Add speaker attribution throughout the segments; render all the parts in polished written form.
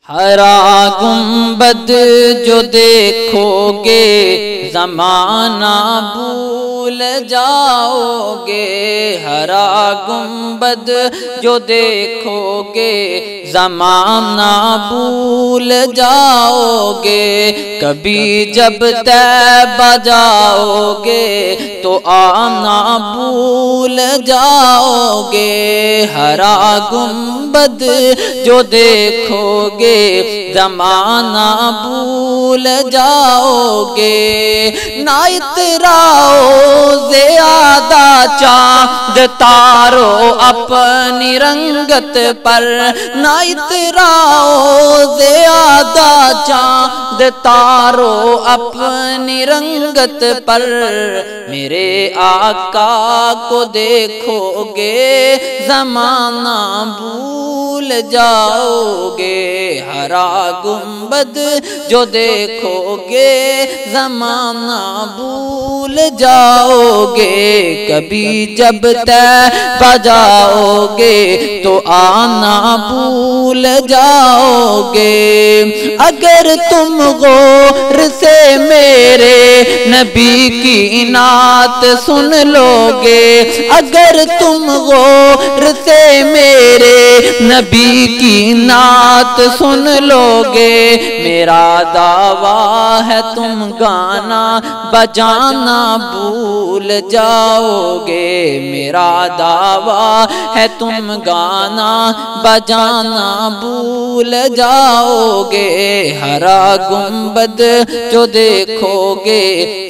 Speaker 1: ہرا گنبد جو دیکھو گے زمانہ بھول جاؤ گے، ہرا گنبد جو دیکھو گے زمانہ بھول جاؤ گے، کبھی جب طیبہ جاؤ گے تو آنا بھول جاؤ گے، ہرا گنبد جو دیکھو گے زمانہ بھول جاؤ گے، نہ اتراؤ زیادہ چاند تارو اپنی رنگت پر، نہ اتراؤ زیادہ چاند تارو اپنی رنگت پر، میرے آقا کو دیکھو گے زمانہ بھول جاؤ گے، ہرا گنبد جو دیکھو گے زمانہ بھول جاؤ گے، کبھی جب طیبہ جاؤ گے تو آنا بھول جاؤ گے، اگر تم غور سے میرے نبی کی نعت سن لو گے، اگر تم غور سے میرے نبی کی نعت سن لو گے، میرا دعویٰ ہے تم گانا بجانا بھول جاؤ گے، میرا دعویٰ ہے تم گانا بجانا بھول جاؤ گے، ہرا گنبد جو دیکھو گے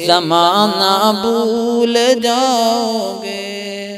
Speaker 1: زمانہ بھول جاؤ گے۔